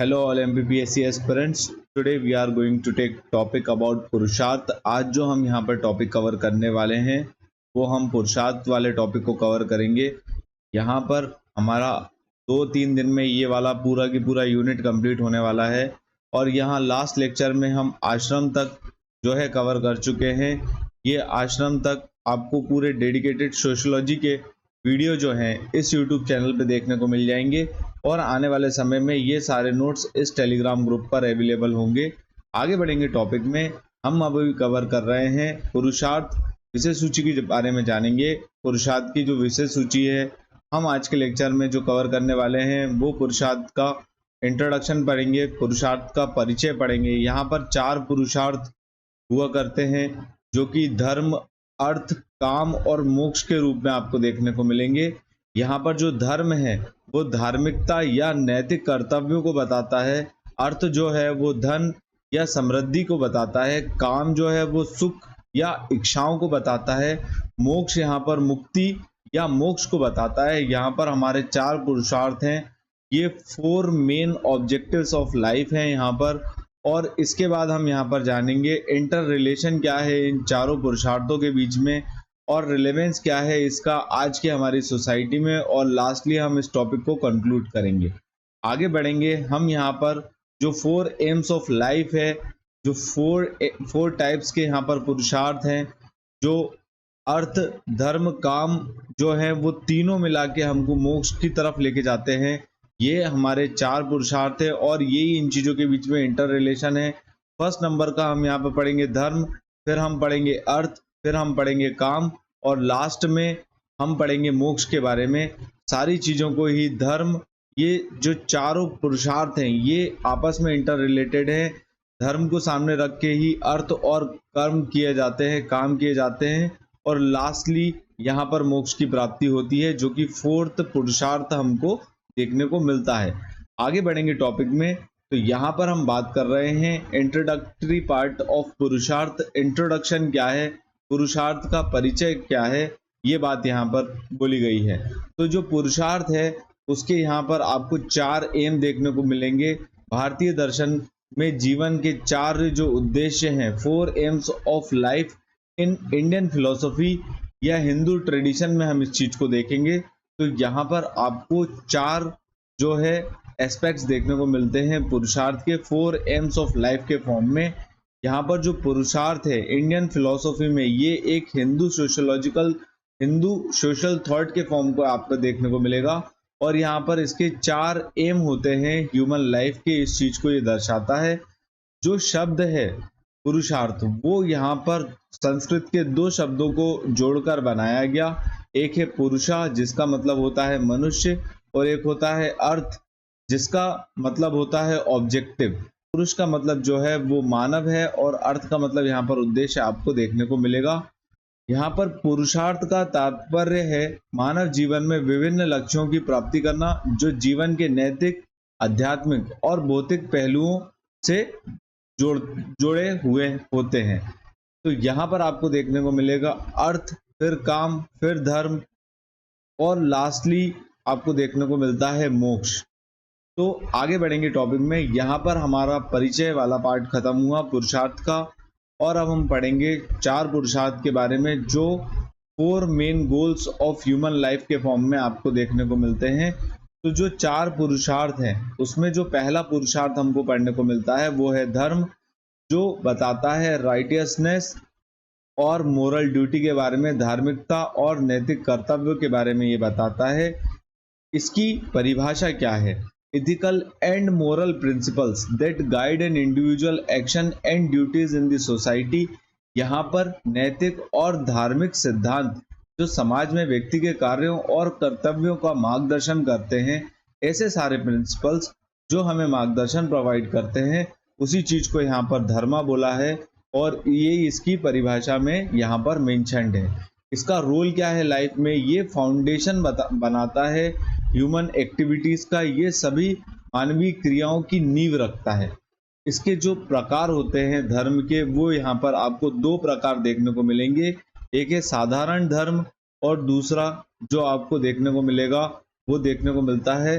Hello all MPPSC aspirants. Today we are going to take topic about पुरुषार्थ। आज जो हम यहाँ पर टॉपिक कवर करने वाले हैं वो हम पुरुषार्थ वाले टॉपिक को कवर करेंगे। यहाँ पर हमारा 2-3 दिन में ये वाला पूरा की पूरा यूनिट कंप्लीट होने वाला है और यहाँ लास्ट लेक्चर में हम आश्रम तक जो है कवर कर चुके हैं। ये आश्रम तक आपको पूरे डेडिकेटेड सोशियोलॉजी के वीडियो जो हैं इस यूट्यूब चैनल पे देखने को मिल जाएंगे और आने वाले समय में ये सारे नोट्स इस टेलीग्राम ग्रुप पर अवेलेबल होंगे। आगे बढ़ेंगे टॉपिक में। हम अभी कवर कर रहे हैं पुरुषार्थ विषय सूची के बारे में जानेंगे। पुरुषार्थ की जो विषय सूची है हम आज के लेक्चर में जो कवर करने वाले हैं वो पुरुषार्थ का इंट्रोडक्शन पढ़ेंगे, पुरुषार्थ का परिचय पढ़ेंगे। यहाँ पर 4 पुरुषार्थ हुआ करते हैं जो कि धर्म, अर्थ, काम और मोक्ष के रूप में आपको देखने को मिलेंगे। यहाँ पर जो धर्म है वो धार्मिकता या नैतिक कर्तव्यों को बताता है। अर्थ जो है वो धन या समृद्धि को बताता है। काम जो है वो सुख या इच्छाओं को बताता है। मोक्ष यहाँ पर मुक्ति या मोक्ष को बताता है। यहाँ पर हमारे 4 पुरुषार्थ हैं। ये 4 मेन ऑब्जेक्टिव्स ऑफ लाइफ हैं यहाँ पर। और इसके बाद हम यहाँ पर जानेंगे इंटर रिलेशन क्या है इन चारों पुरुषार्थों के बीच में और रिलेवेंस क्या है इसका आज के हमारी सोसाइटी में, और लास्टली हम इस टॉपिक को कंक्लूड करेंगे। आगे बढ़ेंगे हम यहाँ पर जो 4 एम्स ऑफ लाइफ है, जो 4 टाइप्स के यहाँ पर पुरुषार्थ हैं, जो अर्थ, धर्म, काम जो है वो तीनों मिला के हमको मोक्ष की तरफ लेके जाते हैं। ये हमारे 4 पुरुषार्थ है और यही इन चीज़ों के बीच में इंटर रिलेशन है। फर्स्ट नंबर का हम यहाँ पर पढ़ेंगे धर्म, फिर हम पढ़ेंगे अर्थ, फिर हम पढ़ेंगे काम और लास्ट में हम पढ़ेंगे मोक्ष के बारे में। सारी चीज़ों को ही धर्म, ये जो चारों पुरुषार्थ हैं ये आपस में इंटर रिलेटेड है। धर्म को सामने रख के ही अर्थ और कर्म किए जाते हैं, काम किए जाते हैं और लास्टली यहाँ पर मोक्ष की प्राप्ति होती है जो कि 4th पुरुषार्थ हमको देखने को मिलता है। आगे बढ़ेंगे टॉपिक में। तो यहाँ पर हम बात कर रहे हैं इंट्रोडक्टरी पार्ट ऑफ पुरुषार्थ। इंट्रोडक्शन क्या है, पुरुषार्थ का परिचय क्या है, ये बात यहाँ पर बोली गई है। तो जो पुरुषार्थ है उसके यहाँ पर आपको 4 एम देखने को मिलेंगे। भारतीय दर्शन में जीवन के 4 जो उद्देश्य हैं, 4 AIIMS of life in Indian philosophy या हिंदू ट्रेडिशन में हम इस चीज को देखेंगे। तो यहाँ पर आपको 4 जो है एस्पेक्ट्स देखने को मिलते हैं पुरुषार्थ के 4 एम्स ऑफ लाइफ के फॉर्म में। यहाँ पर जो पुरुषार्थ है इंडियन फिलोसफी में ये एक हिंदू सोशल थॉट के फॉर्म को आपको देखने को मिलेगा और यहाँ पर इसके 4 एम होते हैं ह्यूमन लाइफ के। इस चीज को ये दर्शाता है। जो शब्द है पुरुषार्थ वो यहाँ पर संस्कृत के 2 शब्दों को जोड़कर बनाया गया। एक है पुरुषा जिसका मतलब होता है मनुष्य और एक होता है अर्थ जिसका मतलब होता है ऑब्जेक्टिव। पुरुष का मतलब जो है वो मानव है और अर्थ का मतलब यहाँ पर उद्देश्य आपको देखने को मिलेगा। यहाँ पर पुरुषार्थ का तात्पर्य है मानव जीवन में विभिन्न लक्ष्यों की प्राप्ति करना जो जीवन के नैतिक, आध्यात्मिक और भौतिक पहलुओं से जोड़े हुए होते हैं। तो यहाँ पर आपको देखने को मिलेगा अर्थ, फिर काम, फिर धर्म और लास्टली आपको देखने को मिलता है मोक्ष। तो आगे बढ़ेंगे टॉपिक में। यहाँ पर हमारा परिचय वाला पार्ट खत्म हुआ पुरुषार्थ का और अब हम पढ़ेंगे 4 पुरुषार्थ के बारे में जो 4 main goals of human life के फॉर्म में आपको देखने को मिलते हैं। तो जो 4 पुरुषार्थ हैं उसमें जो पहला पुरुषार्थ हमको पढ़ने को मिलता है वो है धर्म, जो बताता है राइटियसनेस और मोरल ड्यूटी के बारे में, धार्मिकता और नैतिक कर्तव्यों के बारे में ये बताता है। इसकी परिभाषा क्या है, ethical and moral principles that guide an individual action and duties in the society। यहाँ पर नैतिक और धार्मिक सिद्धांत जो समाज में व्यक्ति के कार्यों और कर्तव्यों का मार्गदर्शन करते हैं, ऐसे सारे प्रिंसिपल्स जो हमें मार्गदर्शन प्रोवाइड करते हैं उसी चीज को यहाँ पर धर्मा बोला है और ये इसकी परिभाषा में यहाँ पर मेंशन्ड है। इसका रोल क्या है लाइफ में, ये फाउंडेशन बनाता है ह्यूमन एक्टिविटीज का, ये सभी मानवीय क्रियाओं की नींव रखता है। इसके जो प्रकार होते हैं धर्म के वो यहाँ पर आपको 2 प्रकार देखने को मिलेंगे। एक है साधारण धर्म और दूसरा जो आपको देखने को मिलेगा वो देखने को मिलता है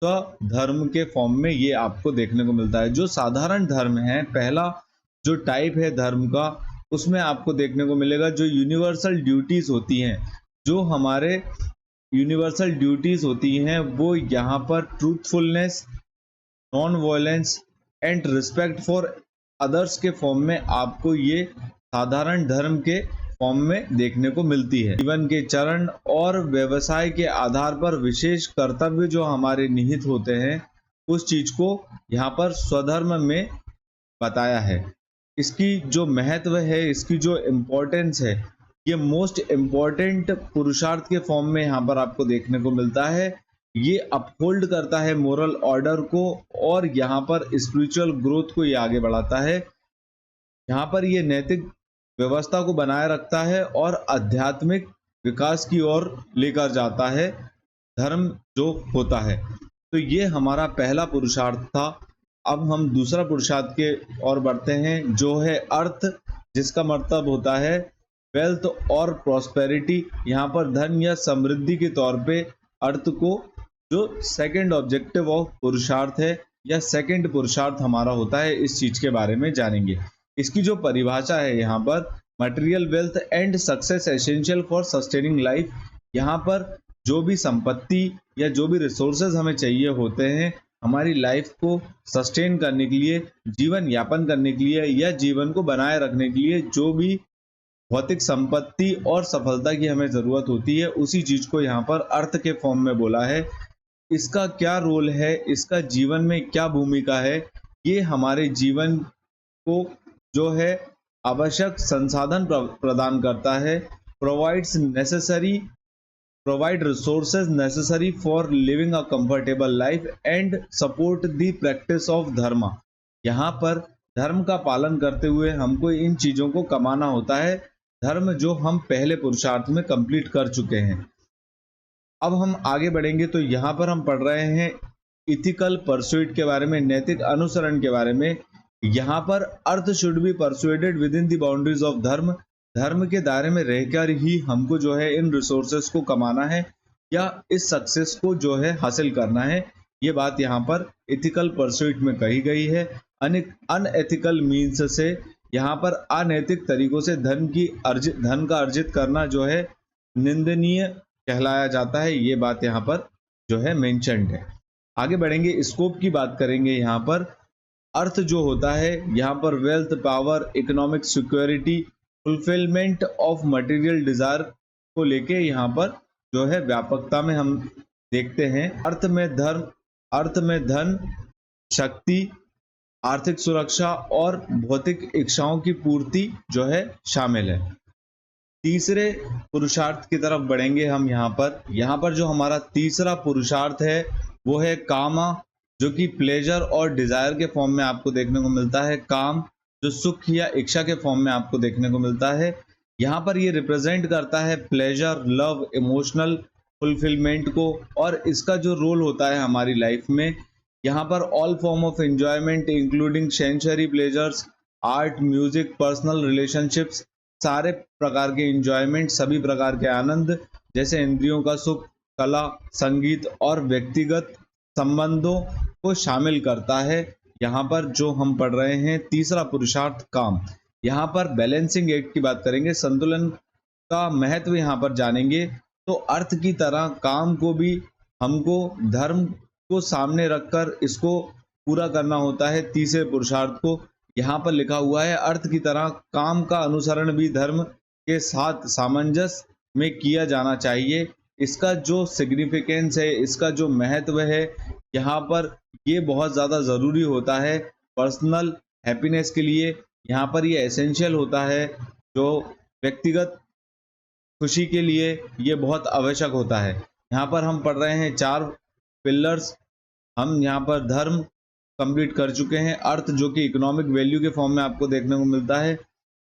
स्वधर्म के फॉर्म में ये आपको देखने को मिलता है। जो साधारण धर्म है, पहला जो टाइप है धर्म का, उसमें आपको देखने को मिलेगा जो यूनिवर्सल ड्यूटीज होती हैं, जो हमारे यूनिवर्सल ड्यूटीज होती हैं वो यहाँ पर truthfulness, non violence and respect for others के फॉर्म में आपको ये साधारण धर्म के फॉर्म में देखने को मिलती है। जीवन के चरण और व्यवसाय के आधार पर विशेष कर्तव्य जो हमारे निहित होते हैं, उस चीज को यहाँ पर स्वधर्म में बताया है। इसकी जो महत्व है, इसकी जो इम्पोर्टेंस है, ये मोस्ट इम्पोर्टेंट पुरुषार्थ के फॉर्म में यहाँ पर आपको देखने को मिलता है। ये अपहोल्ड करता है मोरल ऑर्डर को और यहाँ पर स्पिरिचुअल ग्रोथ को ये आगे बढ़ाता है। यहाँ पर ये नैतिक व्यवस्था को बनाए रखता है और आध्यात्मिक विकास की ओर लेकर जाता है धर्म जो होता है। तो ये हमारा पहला पुरुषार्थ था। अब हम दूसरा पुरुषार्थ के ओर बढ़ते हैं, जो है अर्थ, जिसका मतलब होता है वेल्थ और प्रॉस्पेरिटी। यहाँ पर धन या समृद्धि के तौर पे अर्थ को जो सेकंड ऑब्जेक्टिव ऑफ पुरुषार्थ है या सेकंड पुरुषार्थ हमारा होता है, इस चीज के बारे में जानेंगे। इसकी जो परिभाषा है यहाँ पर, material wealth and success essential for sustaining life. यहाँ पर जो भी संपत्ति या जो भी रिसोर्सेज हमें चाहिए होते हैं हमारी लाइफ को सस्टेन करने के लिए, जीवन यापन करने के लिए या जीवन को बनाए रखने के लिए, जो भी भौतिक संपत्ति और सफलता की हमें जरूरत होती है, उसी चीज को यहाँ पर अर्थ के फॉर्म में बोला है। इसका क्या रोल है, इसका जीवन में क्या भूमिका है, ये हमारे जीवन को जो है आवश्यक संसाधन प्रदान करता है, provide resources necessary for living a comfortable life and support the practice of धर्म। यहाँ पर धर्म का पालन करते हुए हमको इन चीजों को कमाना होता है, धर्म जो हम पहले पुरुषार्थ में कंप्लीट कर चुके हैं। अब हम आगे बढ़ेंगे तो यहाँ पर हम पढ़ रहे हैं इथिकल परस्यूट के बारे में, नैतिक अनुसरण के बारे में। यहाँ पर अर्थ should be persuaded with in the boundaries of धर्म। धर्म के दायरे में रहकर ही हमको जो है इन रिसोर्सेस को कमाना है या इस सक्सेस को जो है हासिल करना है। ये बात यहाँ पर इथिकल परस्यूट में कही गई है। अनएथिकल मीन्स से यहाँ पर अनैतिक तरीकों से धन का अर्जित करना जो है निंदनीय कहलाया जाता है। ये बात यहाँ पर जो है मेंशन्ड है। आगे बढ़ेंगे, स्कोप की बात करेंगे। यहाँ पर अर्थ जो होता है, यहाँ पर wealth, power, economic security, fulfilment of material desire को लेके यहाँ पर जो है व्यापकता में हम देखते हैं। अर्थ में धन, शक्ति, आर्थिक सुरक्षा और भौतिक इच्छाओं की पूर्ति जो है शामिल है। तीसरे पुरुषार्थ की तरफ बढ़ेंगे हम। यहाँ पर जो हमारा तीसरा पुरुषार्थ है वो है कामा, जो कि प्लेजर और डिजायर के फॉर्म में आपको देखने को मिलता है। काम जो सुख या इच्छा के फॉर्म में आपको देखने को मिलता है। यहाँ पर ये रिप्रेजेंट करता है प्लेजर, लव, इमोशनल फुलफिलमेंट को, और इसका जो रोल होता है हमारी लाइफ में, यहाँ पर all form of enjoyment including sensory pleasures, art, music, personal relationships, सारे प्रकार के एंजॉयमेंट, सभी प्रकार के आनंद, जैसे इंद्रियों का सुख, कला, संगीत और व्यक्तिगत संबंधों को शामिल करता है। यहाँ पर जो हम पढ़ रहे हैं तीसरा पुरुषार्थ काम, यहाँ पर बैलेंसिंग एक्ट की बात करेंगे, संतुलन का महत्व यहाँ पर जानेंगे। तो अर्थ की तरह काम को भी हमको धर्म को सामने रखकर इसको पूरा करना होता है। तीसरे पुरुषार्थ को यहाँ पर लिखा हुआ है, अर्थ की तरह काम का अनुसरण भी धर्म के साथ सामंजस्य में किया जाना चाहिए। इसका जो सिग्निफिकेंस है, इसका जो महत्व है, यहाँ पर ये बहुत ज़्यादा ज़रूरी होता है पर्सनल हैप्पीनेस के लिए। यहाँ पर ये एसेंशियल होता है, जो व्यक्तिगत खुशी के लिए ये बहुत आवश्यक होता है। यहाँ पर हम पढ़ रहे हैं 4 पिलर्स। हम यहाँ पर धर्म कंप्लीट कर चुके हैं, अर्थ जो कि इकोनॉमिक वैल्यू के फॉर्म में आपको देखने को मिलता है।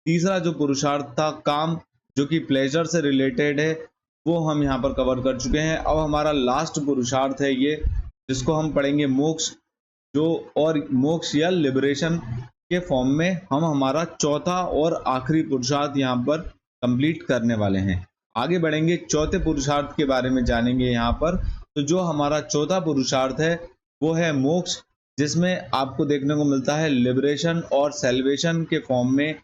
तीसरा जो पुरुषार्थ था काम, जो कि प्लेजर से रिलेटेड है, वो हम यहाँ पर कवर कर चुके हैं। अब हमारा लास्ट पुरुषार्थ है ये, जिसको हम पढ़ेंगे मोक्ष, और मोक्ष या लिबरेशन के फॉर्म में हम हमारा चौथा और आखिरी पुरुषार्थ यहाँ पर कंप्लीट करने वाले हैं। आगे बढ़ेंगे, चौथे पुरुषार्थ के बारे में जानेंगे यहाँ पर, तो जो हमारा चौथा पुरुषार्थ है वो है मोक्ष, जिसमें आपको देखने को मिलता है लिबरेशन और सेल्वेशन के फॉर्म में।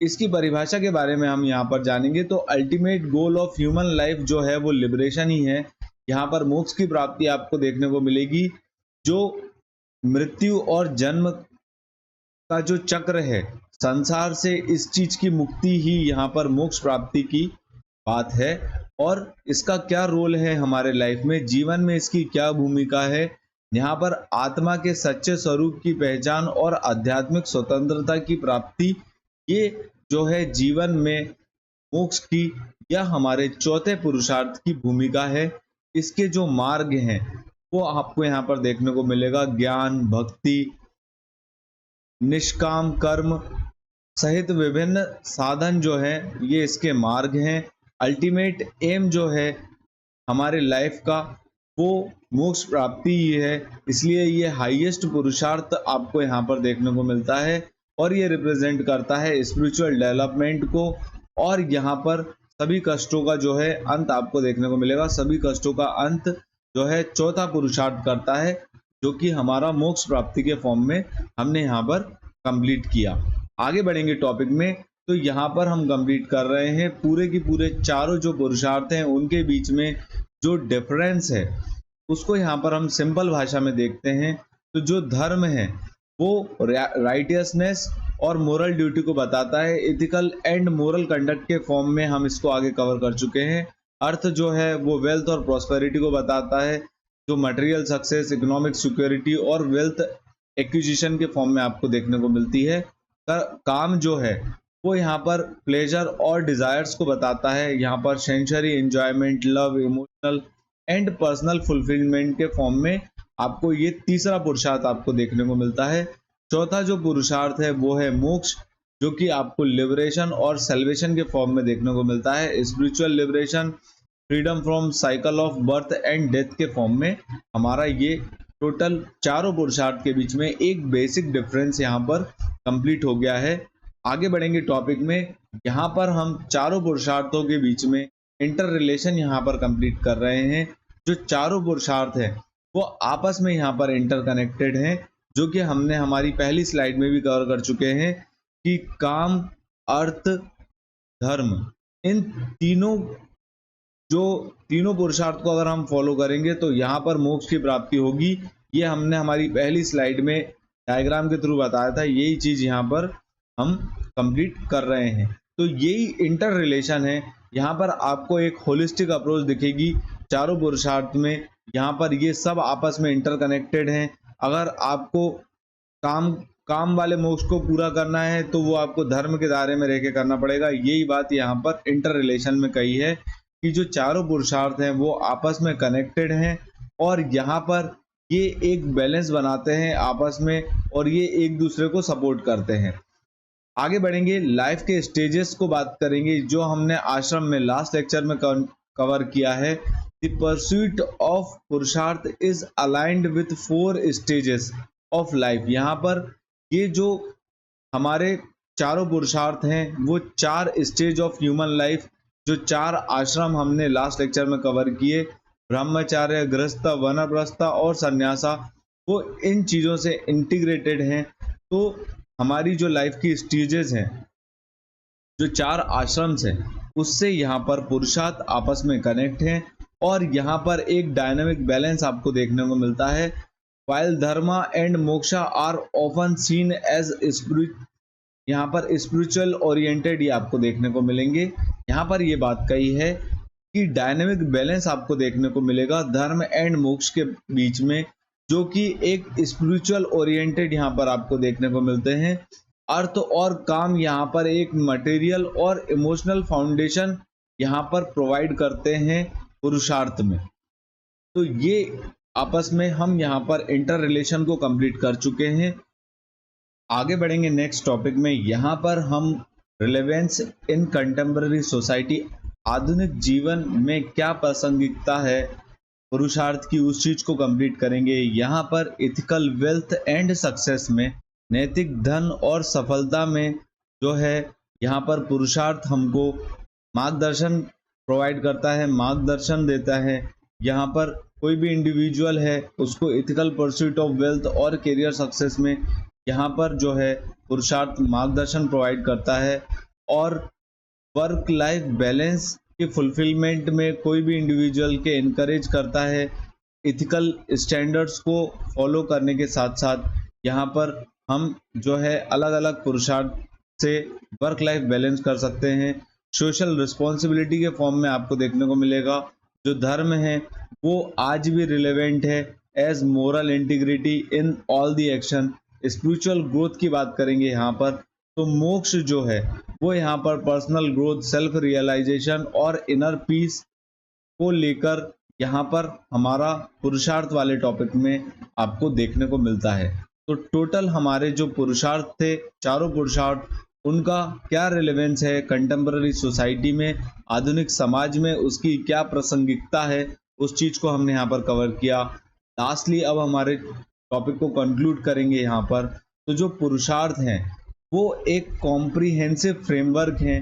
इसकी परिभाषा के बारे में हम यहाँ पर जानेंगे। तो ultimate goal of human life जो है वो लिबरेशन ही है। यहाँ पर मोक्ष की प्राप्ति आपको देखने को मिलेगी। जो मृत्यु और जन्म का जो चक्र है, संसार से इस चीज की मुक्ति ही यहाँ पर मोक्ष प्राप्ति की बात है। और इसका क्या रोल है हमारे लाइफ में, जीवन में इसकी क्या भूमिका है। यहाँ पर आत्मा के सच्चे स्वरूप की पहचान और आध्यात्मिक स्वतंत्रता की प्राप्ति, ये जो है जीवन में मोक्ष की या हमारे चौथे पुरुषार्थ की भूमिका है। इसके जो मार्ग हैं वो आपको यहाँ पर देखने को मिलेगा। ज्ञान, भक्ति, निष्काम कर्म सहित विभिन्न साधन जो है ये इसके मार्ग हैं। अल्टीमेट एम जो है हमारे लाइफ का वो मोक्ष प्राप्ति ही है। इसलिए ये हाईएस्ट पुरुषार्थ आपको यहाँ पर देखने को मिलता है और ये रिप्रेजेंट करता है स्पिरिचुअल डेवलपमेंट को। और यहाँ पर सभी कष्टों का जो है अंत आपको देखने को मिलेगा। सभी कष्टों का अंत जो है चौथा पुरुषार्थ करता है, जो कि हमारा मोक्ष प्राप्ति के फॉर्म में हमने यहाँ पर कंप्लीट किया। आगे बढ़ेंगे टॉपिक में। तो यहाँ पर हम कंप्लीट कर रहे हैं पूरे की पूरे चारों जो पुरुषार्थ हैं उनके बीच में जो डिफरेंस है उसको यहाँ पर हम सिंपल भाषा में देखते हैं। तो जो धर्म है वो राइटियसनेस और मोरल ड्यूटी को बताता है। एथिकल एंड मोरल कंडक्ट के फॉर्म में हम इसको आगे कवर कर चुके हैं। अर्थ जो है वो वेल्थ और प्रॉस्पेरिटी को बताता है, जो मटेरियल सक्सेस, इकोनॉमिक सिक्योरिटी और वेल्थ एक्विजिशन के फॉर्म में आपको देखने को मिलती है। काम जो है वो यहाँ पर प्लेजर और डिजायर्स को बताता है। यहाँ पर sensory enjoyment, love, emotional and personal fulfilment के फॉर्म में आपको ये तीसरा पुरुषार्थ आपको देखने को मिलता है। चौथा जो पुरुषार्थ है वो है मोक्ष, जो कि आपको लिबरेशन और सेल्वेशन के फॉर्म में देखने को मिलता है। Spiritual liberation, freedom from cycle of birth and death के फॉर्म में हमारा ये टोटल चारों पुरुषार्थ के बीच में एक बेसिक डिफरेंस यहाँ पर कंप्लीट हो गया है। आगे बढ़ेंगे टॉपिक में। यहाँ पर हम चारों पुरुषार्थों के बीच में इंटर रिलेशन यहाँ पर कंप्लीट कर रहे हैं। जो चारों पुरुषार्थ हैं वो आपस में यहाँ पर इंटरकनेक्टेड हैं, जो कि हमने हमारी पहली स्लाइड में भी कवर कर चुके हैं कि काम, अर्थ, धर्म, इन तीनों पुरुषार्थ को अगर हम फॉलो करेंगे तो यहाँ पर मोक्ष की प्राप्ति होगी। ये हमने हमारी पहली स्लाइड में डायग्राम के थ्रू बताया था। यही चीज यहाँ पर हम कंप्लीट कर रहे हैं। तो यही इंटर रिलेशन है। यहाँ पर आपको एक होलिस्टिक अप्रोच दिखेगी चारों पुरुषार्थ में। यहाँ पर ये सब आपस में इंटरकनेक्टेड हैं। अगर आपको काम वाले मोक्ष को पूरा करना है तो वो आपको धर्म के दायरे में रह के करना पड़ेगा। यही बात यहाँ पर इंटर रिलेशन में कही है कि जो चारों पुरुषार्थ हैं वो आपस में कनेक्टेड हैं और यहाँ पर ये एक बैलेंस बनाते हैं आपस में और ये एक दूसरे को सपोर्ट करते हैं। आगे बढ़ेंगे, लाइफ के स्टेजेस को बात करेंगे जो हमने आश्रम में लास्ट लेक्चर में कवर किया है। द परस्यूट ऑफ पुरुषार्थ is aligned with 4 stages of life. यहाँ पर ये जो हमारे चारों पुरुषार्थ हैं वो 4 स्टेज ऑफ ह्यूमन लाइफ, जो 4 आश्रम हमने लास्ट लेक्चर में कवर किए, ब्रह्मचार्य, गृहस्थ, वानप्रस्थ और सन्यासा, वो इन चीज़ों से इंटीग्रेटेड हैं। तो हमारी जो लाइफ की स्टेजेस हैं, जो 4 आश्रम्स हैं, उससे यहाँ पर पुरुषार्थ आपस में कनेक्ट हैं और यहाँ पर एक डायनामिक बैलेंस आपको देखने को मिलता है। While dharma and moksha are often seen as spirit, यहाँ पर स्पिरिचुअल ओरिएंटेड ये आपको देखने को मिलेंगे। यहाँ पर ये बात कही है कि डायनामिक बैलेंस आपको देखने को मिलेगा धर्म एंड मोक्ष के बीच में, जो कि एक स्पिरिचुअल ओरिएंटेड यहाँ पर आपको देखने को मिलते हैं। अर्थ और काम यहाँ पर एक मटेरियल और इमोशनल फाउंडेशन यहाँ पर प्रोवाइड करते हैं पुरुषार्थ में। तो ये आपस में हम यहाँ पर इंटर रिलेशन को कंप्लीट कर चुके हैं। आगे बढ़ेंगे नेक्स्ट टॉपिक में। यहाँ पर हम रिलेवेंस इन कंटेम्पररी सोसाइटी, आधुनिक जीवन में क्या प्रासंगिकता है पुरुषार्थ की, उस चीज को कंप्लीट करेंगे। यहाँ पर एथिकल वेल्थ एंड सक्सेस में, नैतिक धन और सफलता में जो है यहाँ पर पुरुषार्थ हमको मार्गदर्शन प्रोवाइड करता है, मार्गदर्शन देता है। यहाँ पर कोई भी इंडिविजुअल है उसको एथिकल परस्यूट ऑफ वेल्थ और करियर सक्सेस में यहाँ पर जो है पुरुषार्थ मार्गदर्शन प्रोवाइड करता है। और वर्क लाइफ बैलेंस के फुलफिलमेंट में कोई भी इंडिविजुअल के इनकरेज करता है एथिकल स्टैंडर्ड्स को फॉलो करने के साथ साथ यहाँ पर हम जो है अलग अलग पुरुषार्थ से वर्क लाइफ बैलेंस कर सकते हैं। सोशल रिस्पॉन्सिबिलिटी के फॉर्म में आपको देखने को मिलेगा जो धर्म है वो आज भी रिलेवेंट है as moral integrity in all the action. Spiritual growth की बात करेंगे यहाँ पर तो मोक्ष जो है वो यहाँ पर पर्सनल ग्रोथ, सेल्फ रियलाइजेशन और इनर पीस को लेकर यहाँ पर हमारा पुरुषार्थ वाले टॉपिक में आपको देखने को मिलता है। तो टोटल हमारे जो पुरुषार्थ थे, चारों पुरुषार्थ, उनका क्या रिलेवेंस है कंटेम्पररी सोसाइटी में, आधुनिक समाज में उसकी क्या प्रासंगिकता है, उस चीज को हमने यहाँ पर कवर किया। लास्टली अब हमारे टॉपिक को कंक्लूड करेंगे यहाँ पर। तो जो पुरुषार्थ हैं वो एक कॉम्प्रिहेंसिव फ्रेमवर्क है,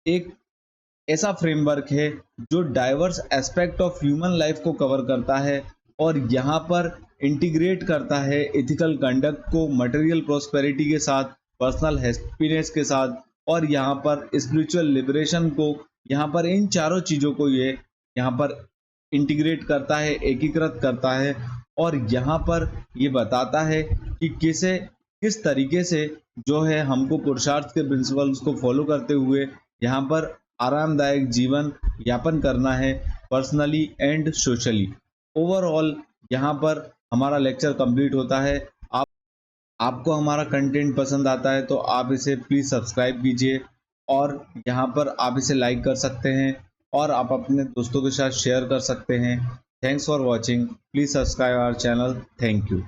एक ऐसा फ्रेमवर्क है जो diverse aspect of human life को कवर करता है और यहाँ पर इंटीग्रेट करता है एथिकल कंडक्ट को मटेरियल प्रोस्पेरिटी के साथ, पर्सनल हैप्पीनेस के साथ और यहाँ पर स्पिरिचुअल लिबरेशन को, यहाँ पर इन चारों चीज़ों को ये यहाँ पर इंटीग्रेट करता है, एकीकृत करता है और यहाँ पर ये बताता है कि किस तरीके से जो है हमको पुरुषार्थ के प्रिंसिपल्स को फॉलो करते हुए यहाँ पर आरामदायक जीवन यापन करना है पर्सनली एंड सोशली। ओवरऑल यहाँ पर हमारा लेक्चर कंप्लीट होता है। आपको हमारा कंटेंट पसंद आता है तो आप इसे प्लीज़ सब्सक्राइब कीजिए और यहाँ पर आप इसे लाइक कर सकते हैं और आप अपने दोस्तों के साथ शेयर कर सकते हैं। Thanks for watching, please subscribe our channel. Thank you.